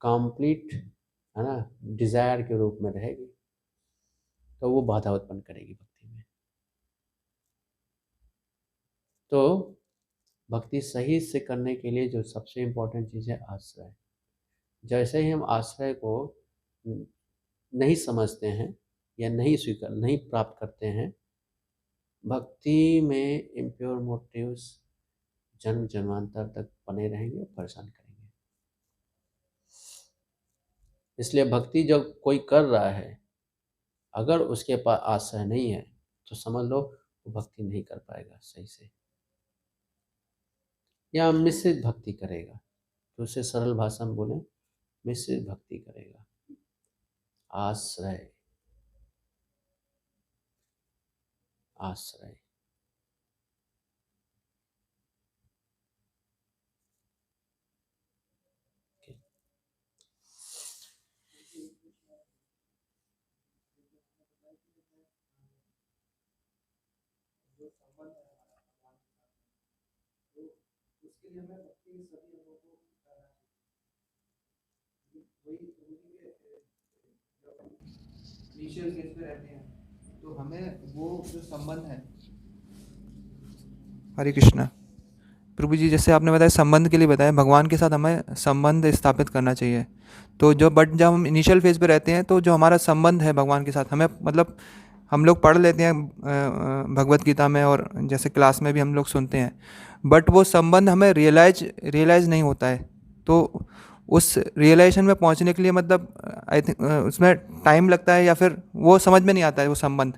[SPEAKER 1] कंप्लीट, है ना, डिजायर के रूप में रहेगी, तो वो बाधा उत्पन्न करेगी भक्ति में। तो भक्ति सही से करने के लिए जो सबसे इम्पोर्टेंट चीज़ है आश्रय। जैसे ही हम आश्रय को नहीं समझते हैं या नहीं प्राप्त करते हैं, भक्ति में इम्प्योर मोटिव्स जन्म जन्मांतर तक बने रहेंगे और परेशान करेंगे। इसलिए भक्ति जब कोई कर रहा है, अगर उसके पास आश्रय नहीं है तो समझ लो वो भक्ति नहीं कर पाएगा सही से, या मिश्रित भक्ति करेगा। तो उसे सरल भाषा में बोले, मिश्रित भक्ति करेगा। आश्रय, आश्रय।
[SPEAKER 2] जो संबंध है हमारा भगवान के साथ, तो उसके लिए हमें भक्ति के सभी अंगों को करना चाहिए। वही प्रभु जी के जब इनिशियल फेज पे रहते हैं तो हमें वो जो संबंध है, हरे कृष्णा प्रभु जी, जैसे आपने बताया संबंध के लिए बताया, भगवान के साथ हमें संबंध स्थापित करना चाहिए। तो जब हम इनिशियल फेज पे रहते हैं तो जो हमारा संबंध है भगवान के साथ, हमें मतलब हम लोग पढ़ लेते हैं भगवत गीता में और जैसे क्लास में भी हम लोग सुनते हैं, बट वो संबंध हमें रियलाइज नहीं होता है। तो उस रियलाइजेशन में पहुंचने के लिए मतलब आई थिंक उसमें टाइम लगता है, या फिर वो समझ में नहीं आता है वो संबंध।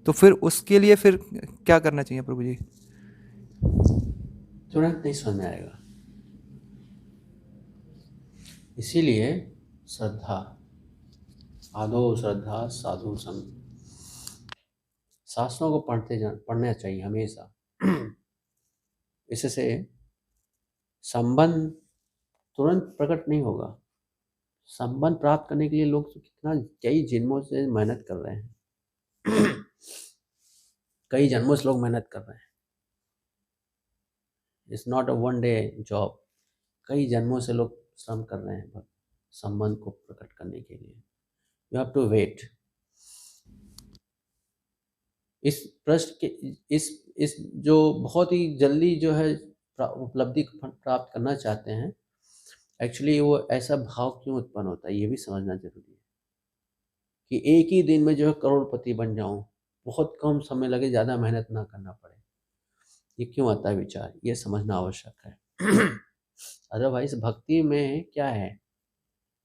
[SPEAKER 2] तो फिर उसके लिए फिर क्या करना चाहिए प्रभु जी?
[SPEAKER 1] तुरंत नहीं समझ में आएगा। इसीलिए श्रद्धा, आदो श्रद्धा साधु संग, शास्त्रों को पढ़ना चाहिए हमेशा। इससे संबंध तुरंत प्रकट नहीं होगा। संबंध प्राप्त करने के लिए लोग तो कितना कई जन्मों से मेहनत कर रहे हैं। कई जन्मों से लोग मेहनत कर रहे हैं। It's not a one day job. कई जन्मों से लोग श्रम कर रहे हैं संबंध को प्रकट करने के लिए। You have to wait. इस प्रश्न के इस जो बहुत ही जल्दी जो है उपलब्धि प्राप्त करना चाहते हैं, एक्चुअली वो ऐसा भाव क्यों उत्पन्न होता है ये भी समझना जरूरी है। कि एक ही दिन में जो है करोड़पति बन जाऊं, बहुत कम समय लगे, ज़्यादा मेहनत ना करना पड़े, ये क्यों आता है विचार, ये समझना आवश्यक है। अदरवाइज भक्ति में क्या है,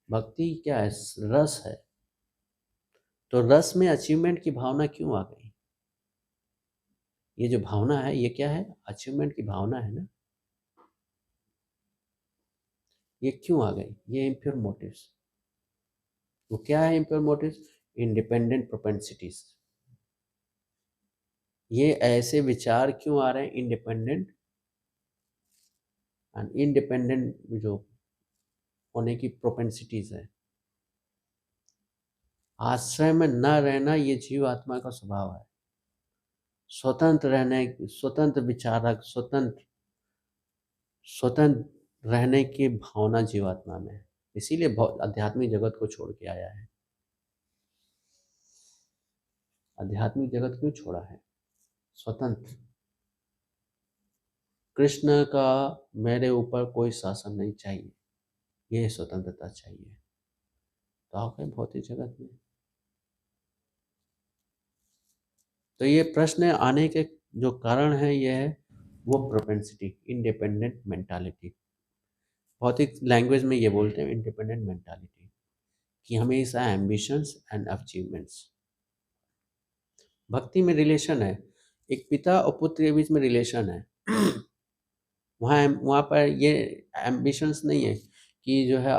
[SPEAKER 1] भक्ति क्या है, रस है। तो रस में अचीवमेंट की भावना क्यों आ गई? ये जो भावना है ये क्या है, अचीवमेंट की भावना है ना। ये क्यों आ गई? ये इम्प्योर मोटिव्स। वो क्या है इम्प्योर मोटिव्स? Independent propensities. ये ऐसे विचार क्यों आ रहे हैं इंडिपेंडेंट, एंड इंडिपेंडेंट जो होने की प्रोपेंसिटीज है। आश्रय में न रहना ये जीव आत्मा का स्वभाव है। स्वतंत्र रहने, स्वतंत्र विचारक, स्वतंत्र रहने की भावना जीवात्मा में है। इसीलिए आध्यात्मिक जगत को छोड़ के आया है। आध्यात्मिक जगत क्यों छोड़ा है? स्वतंत्र। कृष्ण का मेरे ऊपर कोई शासन नहीं चाहिए, ये स्वतंत्रता चाहिए। तो आप है भौतिक जगत में। तो ये प्रश्न आने के जो कारण है ये है वो प्रोपेंसिटी, इंडिपेंडेंट मेंटालिटी। भौतिक लैंग्वेज में ये बोलते हैं इंडिपेंडेंट मेंटालिटी, कि हमेशा एम्बिशंस एंड अचीवमेंट्स। भक्ति में रिलेशन है, एक पिता और पुत्र के बीच में रिलेशन है। वहाँ पर ये एम्बिशंस नहीं है कि जो है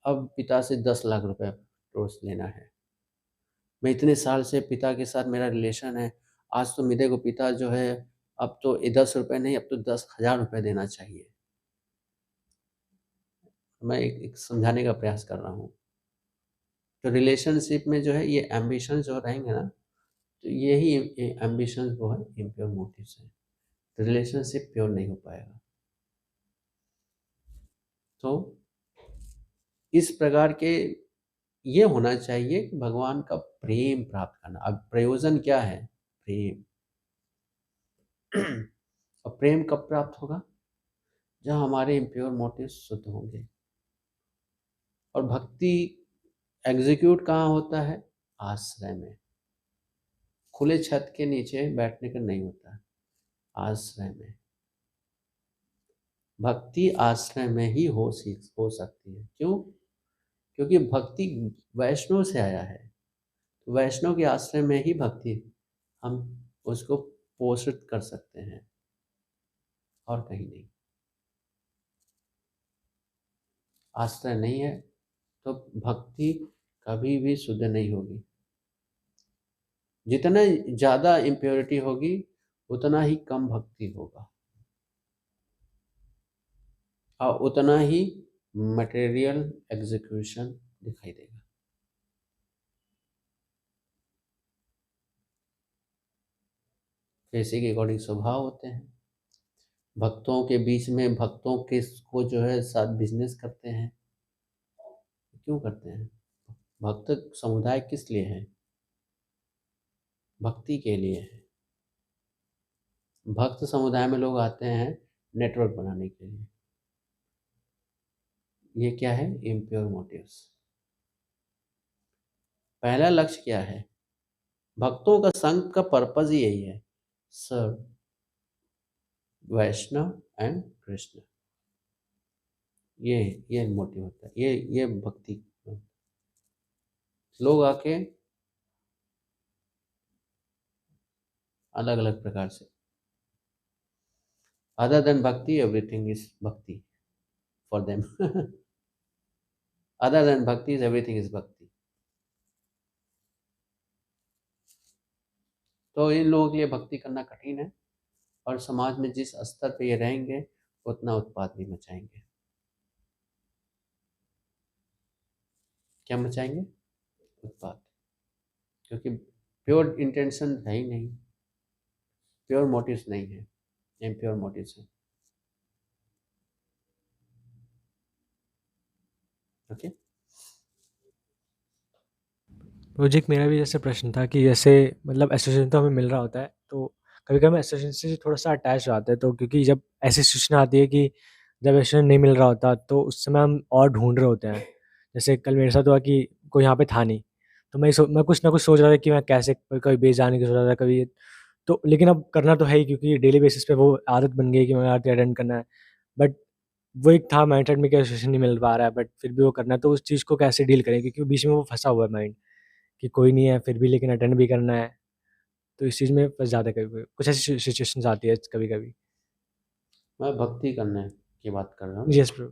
[SPEAKER 1] अब पिता से 10 लाख रुपए रोज लेना है। मैं इतने साल से पिता के साथ मेरा रिलेशन है, आज तो मेरे को पिता जो है अब तो 10 रुपये नहीं, अब तो 10,000 रुपये देना चाहिए। मैं एक समझाने का प्रयास कर रहा हूँ। तो रिलेशनशिप में जो है ये एम्बिशन जो रहेंगे ना, तो यही एम्बिशन वो है इम्प्योर मोटिव्स है। रिलेशनशिप प्योर नहीं हो पाएगा। तो इस प्रकार के ये होना चाहिए कि भगवान का प्रेम प्राप्त करना। अब प्रयोजन क्या है? प्रेम। और प्रेम कब प्राप्त होगा? जब हमारे इम्प्योर मोटिव शुद्ध होंगे। और भक्ति एग्जीक्यूट कहाँ होता है? आश्रय में। खुले छत के नीचे बैठने का नहीं होता है, आश्रय में। भक्ति आश्रय में ही हो सकती है। क्यों? क्योंकि भक्ति वैष्णव से आया है। तो वैष्णव के आश्रय में ही भक्ति हम उसको पोषित कर सकते हैं, और कहीं नहीं। आश्रय नहीं है तो भक्ति कभी भी शुद्ध नहीं होगी। जितना ज़्यादा इम्प्योरिटी होगी उतना ही कम भक्ति होगा, और उतना ही मटेरियल एग्जीक्यूशन दिखाई देगा। कैसे के अकॉर्डिंग स्वभाव होते हैं। भक्तों के बीच में भक्तों के को जो है साथ बिजनेस करते हैं। क्यों करते हैं? भक्त समुदाय किस लिए है? भक्ति के लिए है। भक्त समुदाय में लोग आते हैं नेटवर्क बनाने के लिए। ये क्या है? Impure motives. पहला लक्ष्य क्या है? भक्तों का संघ का पर्पज ही यही है, सर्व वैष्णव एंड कृष्ण। ये मोटिव होता है। ये भक्ति। लोग आके अलग अलग प्रकार से, अदर देन भक्ति एवरीथिंग इज भक्ति फॉर देम। अदर देन भक्ति इज एवरीथिंग इज भक्ति। तो इन लोगों के लिए भक्ति करना कठिन है, और समाज में जिस स्तर पे ये रहेंगे उतना उत्पाद भी मचाएंगे। क्या मचाएंगे? उत्पाद। क्योंकि प्योर इंटेंशन है ही नहीं, प्योर मोटिव्स नहीं है, इम्प्योर मोटिव्स है। ओके।
[SPEAKER 2] प्रोजेक्ट मेरा भी जैसे प्रश्न था कि जैसे मतलब एसोसिएशन तो हमें मिल रहा होता है, तो कभी कभी हम एसोसिएशन से थोड़ा सा अटैच हो जाते हैं। तो क्योंकि जब ऐसी सिचुएशन आती है कि जब एसोसिएशन नहीं मिल रहा होता तो उस समय हम और ढूंढ रहे होते हैं। जैसे कल मेरे साथ हुआ कि कोई यहाँ पे था नहीं, तो मैं कुछ ना कुछ सोच रहा था कि मैं कैसे कभी बेच जाने की सोच रहा था कभी। तो लेकिन अब करना तो है ही, क्योंकि डेली बेसिस पे वो आदत बन गई कि मैं आरती अटेंड करना है। बट वो एक था माइंडसेट में कि एसोसिएशन नहीं मिल पा रहा है, बट फिर भी वो करना है। तो उस चीज़ को कैसे डील करें, क्योंकि बीच में वो फंसा हुआ है माइंड कि कोई नहीं है फिर भी लेकिन अटेंड भी करना है। तो इस चीज़ में फंस जाता है कभी कभी, कुछ ऐसी सिचुएशंस आती है कभी कभी।
[SPEAKER 1] मैं भक्ति करने की बात कर रहा हूँ।
[SPEAKER 2] Yes bro.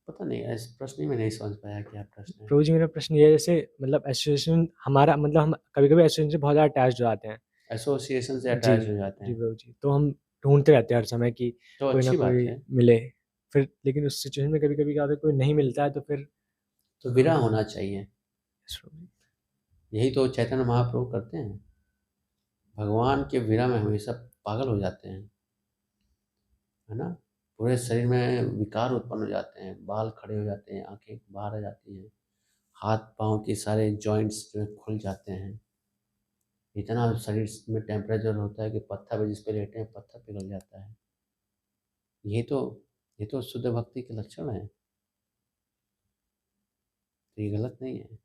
[SPEAKER 1] पता नहीं, इस प्रश्न में नहीं समझ पाया क्या प्रश्न है।
[SPEAKER 2] प्रभु जी मेरा प्रश्न ये है, जैसे मतलब एसोसिएशन हमारा मतलब हम कभी कभी एसोसिएशन से बहुत ज़्यादा अटैच हो जाते हैं।
[SPEAKER 1] एसोसिएशन से
[SPEAKER 2] जी
[SPEAKER 1] अटैच हो जाते
[SPEAKER 2] जी
[SPEAKER 1] हैं
[SPEAKER 2] प्रभु जी, तो हम ढूंढते रहते हैं हर समय कि
[SPEAKER 1] तो
[SPEAKER 2] कोई ना
[SPEAKER 1] अच्छी बात
[SPEAKER 2] कोई
[SPEAKER 1] है।
[SPEAKER 2] मिले। फिर लेकिन उस सिचुएशन में कभी कभी क्या होता है, कोई नहीं मिलता है तो फिर
[SPEAKER 1] तो विरह होना चाहिए।
[SPEAKER 2] यस प्रभु जी।
[SPEAKER 1] यही तो चैतन्य महाप्रभु करते हैं। भगवान के विरह में हमेशा पागल हो जाते हैं, है ना। पूरे शरीर में विकार उत्पन्न हो जाते हैं, बाल खड़े हो जाते हैं, आंखें बाहर आ जाती हैं, हाथ पाँव के सारे जॉइंट्स जो है खुल जाते हैं। इतना शरीर में टेम्परेचर होता है कि पत्थर पे जिस पे लेटे हैं पत्थर पिघल जाता है। ये तो ये तो शुद्ध भक्ति के लक्षण हैं। तो ये गलत नहीं है।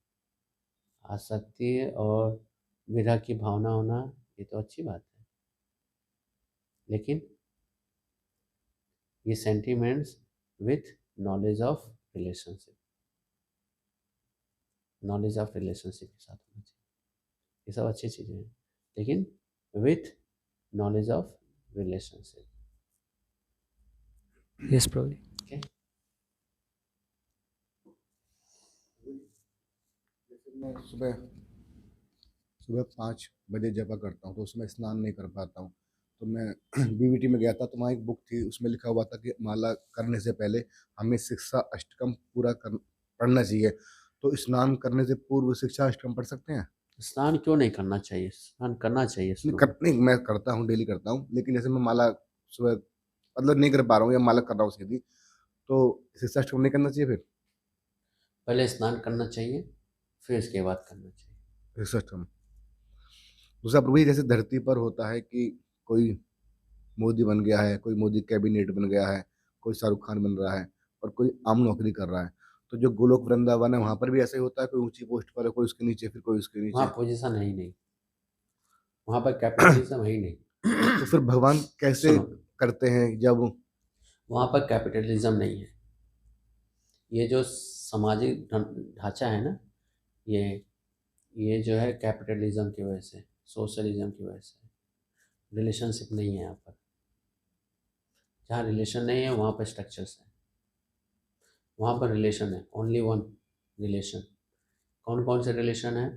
[SPEAKER 1] आसक्ति और विरह की भावना होना ये तो अच्छी बात है, लेकिन ये sentiments with knowledge of relationship, knowledge of relationship के साथ होना चाहिए। ये सब अच्छी चीज़ें हैं, लेकिन with knowledge of relationship.
[SPEAKER 2] Yes प्रभु जी।
[SPEAKER 1] ओके।
[SPEAKER 3] जैसे मैं सुबह सुबह 5 बजे जपा करता हूँ, तो उसमें स्नान नहीं कर पाता हूँ। तो मैं बीवीटी में गया था, तो वहाँ एक बुक थी, उसमें लिखा हुआ था कि माला करने से पहले हमें शिक्षा अष्टकम पढ़ना चाहिए। तो स्नान करने से पूर्व शिक्षा अष्टकम पढ़ सकते हैं?
[SPEAKER 1] स्नान क्यों नहीं करना चाहिए? स्नान करना चाहिए श्लोक।
[SPEAKER 3] नहीं, मैं करता हूँ, डेली करता हूँ, लेकिन जैसे मैं माला सुबह मतलब नहीं कर पा रहा हूँ या माला कर रहा हूँ सीधी, तो शिष्टाष्टकम नहीं करना चाहिए फिर?
[SPEAKER 1] पहले स्नान करना चाहिए, फिर इसके बाद करना चाहिए।
[SPEAKER 3] शिष्टाष्टकम। दूसरा प्रभु जी, जैसे धरती पर होता है कि कोई मोदी बन गया है, कोई मोदी कैबिनेट बन गया है, कोई शाहरुख खान बन रहा है, और कोई आम नौकरी कर रहा है, तो जो गोलोक वृंदावन है वहां पर भी ऐसा ही होता है, कोई ऊंची पोस्ट पर है, कोई उसके नीचे, फिर कोई उसके
[SPEAKER 1] वहाँ
[SPEAKER 3] नीचे।
[SPEAKER 1] पोजीशन है ही नहीं, वहाँ पर कैपिटलिज्म है ही नहीं।
[SPEAKER 3] तो फिर भगवान कैसे
[SPEAKER 1] सुनो,
[SPEAKER 3] करते हैं जब?
[SPEAKER 1] वहाँ पर कैपिटलिज्म नहीं है। ये जो सामाजिक ढांचा है ना, ये ये जो है कैपिटलिज्म की वजह से, सोशलिज्म की वजह से, रिलेशनशिप नहीं है यहाँ पर। जहाँ रिलेशन नहीं है वहाँ पर स्ट्रक्चर्स है। वहाँ पर रिलेशन है, ओनली वन रिलेशन। कौन कौन से रिलेशन है?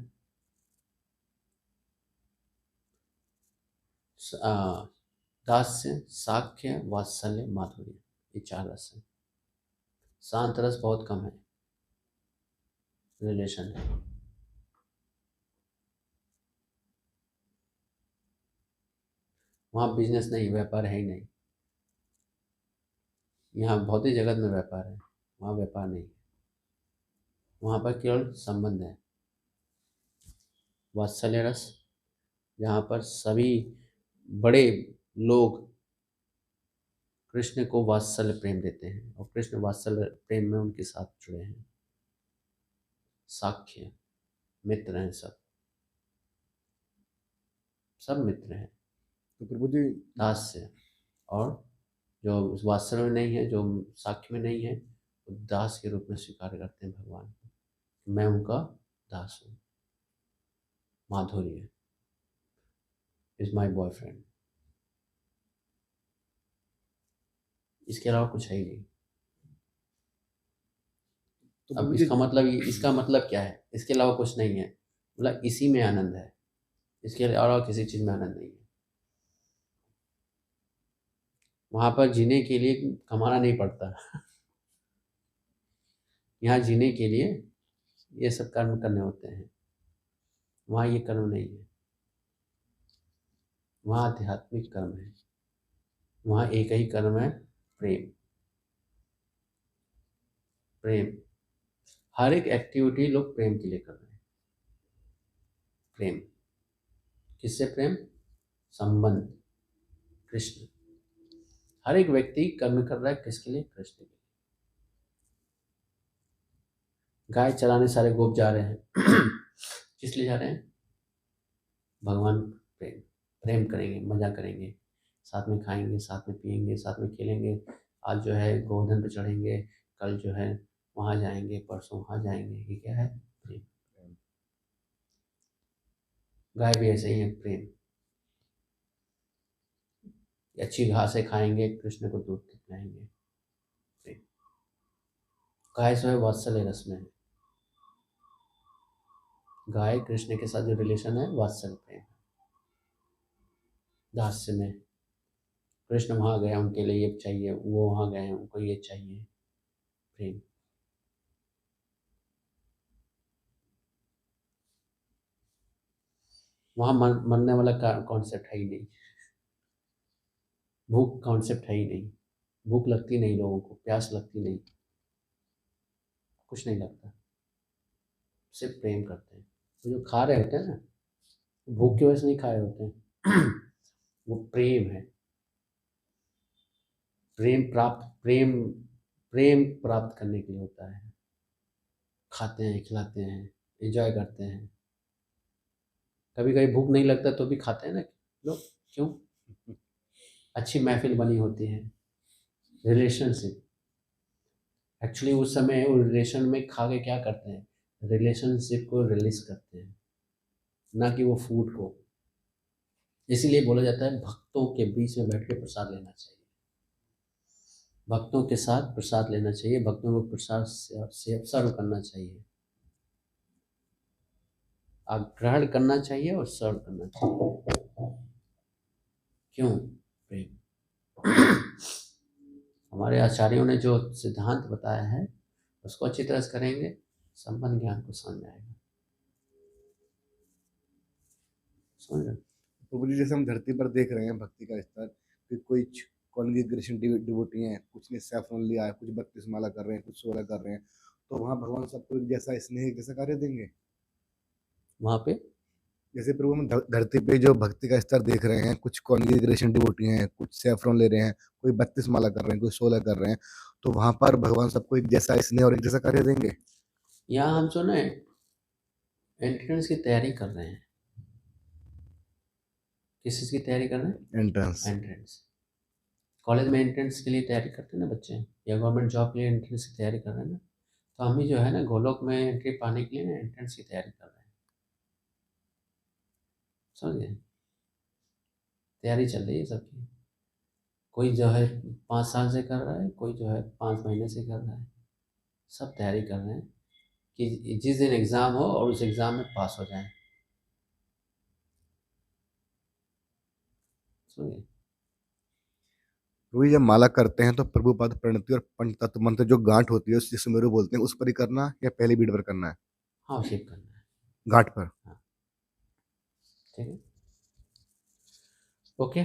[SPEAKER 1] दास्य, साख्य, वात्सल्य, माधुर्य, ये 4 रस है। शांत रस बहुत कम है, रिलेशन है। वहाँ बिजनेस नहीं, व्यापार है ही नहीं। यहाँ भौतिक जगत में व्यापार है, वहाँ व्यापार नहीं है। वहाँ पर केवल संबंध है। वात्सल्य रस, जहाँ पर सभी बड़े लोग कृष्ण को वात्सल्य प्रेम देते हैं और कृष्ण वात्सल्य प्रेम में उनके साथ जुड़े हैं। साख्य, मित्र हैं, सब सब मित्र हैं।
[SPEAKER 3] तो प्रभु जी,
[SPEAKER 1] दास्य, और जो वात्सल्य में नहीं है, जो साख्य में नहीं है, वो दास के रूप में स्वीकार करते हैं भगवान को, मैं उनका दास हूँ। माधुर्य इज माई बॉयफ्रेंड, इसके अलावा कुछ है ही नहीं।
[SPEAKER 3] तो
[SPEAKER 1] अब
[SPEAKER 3] प्रभु जी,
[SPEAKER 1] इसका मतलब क्या है? इसके अलावा कुछ नहीं है, मतलब इसी में आनंद है, इसके अलावा किसी चीज में आनंद नहीं है। वहां पर जीने के लिए कमाना नहीं पड़ता। यहाँ जीने के लिए ये सब कर्म करने होते हैं, वहाँ ये कर्म नहीं है। वहाँ आध्यात्मिक कर्म है, वहाँ एक ही कर्म है, प्रेम। प्रेम, हर एक एक्टिविटी लोग प्रेम के लिए कर रहे हैं। प्रेम, किससे प्रेम? संबंध, कृष्ण। हर एक व्यक्ति कर्म कर रहा है किसके लिए? कृष्ण के लिए। गाय चराने सारे गोप जा रहे हैं। किस लिए जा रहे हैं? भगवान प्रेम, प्रेम करेंगे, मजा करेंगे, साथ में खाएंगे, साथ में पिएंगे, साथ में खेलेंगे। आज जो है गोवर्धन पे चढ़ेंगे, कल जो है वहाँ जाएंगे, परसों वहाँ जाएंगे। ये क्या है? प्रेम। गाय भी ऐसे ही है, प्रेम। अच्छी घासें खाएंगे, कृष्ण को दूध पिलाएंगे, प्रेम। गाय जो है वात्सल्य रस में है। गाय कृष्ण के साथ जो रिलेशन है वात्सल्य प्रेम है। दास्य में कृष्ण वहाँ गए, उनके लिए ये चाहिए, वो वहाँ गए हैं, उनको ये चाहिए, प्रेम। वहाँ मरने वाला कॉन्सेप्ट है ही नहीं, भूख कॉन्सेप्ट है ही नहीं। भूख लगती नहीं लोगों को, प्यास लगती नहीं, कुछ नहीं लगता, सिर्फ प्रेम करते हैं। तो जो खा रहे होते हैं ना, भूख की वजह से नहीं खा रहे होते हैं। वो प्रेम है। प्रेम प्रेम प्राप्त करने के लिए होता है। खाते हैं, खिलाते हैं, एंजॉय करते हैं। कभी कभी भूख नहीं लगता तो भी खाते हैं ना लोग, क्यों? अच्छी महफिल बनी होती है, रिलेशनशिप। एक्चुअली उस समय वो रिलेशन में खा के क्या करते हैं? रिलेशनशिप को रिलीज करते हैं, ना कि वो फूड को। इसीलिए बोला जाता है भक्तों के बीच में बैठ के प्रसाद लेना चाहिए। भक्तों के साथ प्रसाद लेना चाहिए, भक्तों को प्रसाद से सर्व करना चाहिए, ग्रहण करना चाहिए और सर्व करना चाहिए। क्यों? प्रेम। हमारे आचार्यों ने जो सिद्धांत बताया है उसको अच्छी तरह से करेंगे, संबंध ज्ञान को समझ में आएगा। समझ रहे हो?
[SPEAKER 3] प्रभु जी जैसे हम धरती पर देख रहे हैं भक्ति का स्तर कि कोई कॉन्ग्रेगेशन डिवोटी हैं, कुछ ने सैफरन लिया है, कुछ 32 माला कर रहे हैं, कुछ 16 कर रहे हैं, तो वहाँ भगवान सबको एक जैसा स्नेह एक जैसा कार्य देंगे।
[SPEAKER 1] वहाँ पे
[SPEAKER 3] जैसे प्रभु हम धरती पे जो भक्ति का स्तर देख रहे हैं, कुछ कॉन्ग्रेगेशन डिवोटी हैं, कुछ सैफरन ले रहे हैं, कोई 32 माला कर रहे हैं, कोई 16 कर रहे हैं, तो वहाँ पर भगवान सबको एक जैसा स्नेह और एक जैसा कार्य देंगे।
[SPEAKER 1] यहाँ हम जो ना एंट्रेंस की तैयारी कर रहे हैं। किस चीज़ की तैयारी कर रहे हैं?
[SPEAKER 3] एंट्रेंस।
[SPEAKER 1] एंट्रेंस। कॉलेज में एंट्रेंस के लिए तैयारी करते हैं ना बच्चे, या गवर्नमेंट जॉब के लिए एंट्रेंस की तैयारी कर रहे हैं ना, तो हम भी जो है ना गोलोक में एंट्री पाने के लिए ना एंट्रेंस की तैयारी कर रहे हैं। समझ गए? तैयारी चल रही है सबकी। कोई जो है 5 साल से कर रहा है, कोई जो है 5 महीने से कर रहा है। सब तैयारी कर रहे हैं कि जिस दिन एग्ज़ाम हो और उस एग्ज़ाम में पास हो जाएं। समझे?
[SPEAKER 3] प्रभु जी जब माला करते हैं तो प्रभुपद प्रणति और पंचतत्व मंत्र जो गांठ होती है जिसे सुमेरु बोलते हैं, उस पर ही करना या पहले बीट पर करना है?
[SPEAKER 1] हाँ, अभिषेक करना है।
[SPEAKER 3] गांठ पर।
[SPEAKER 1] ठीक है, ओके।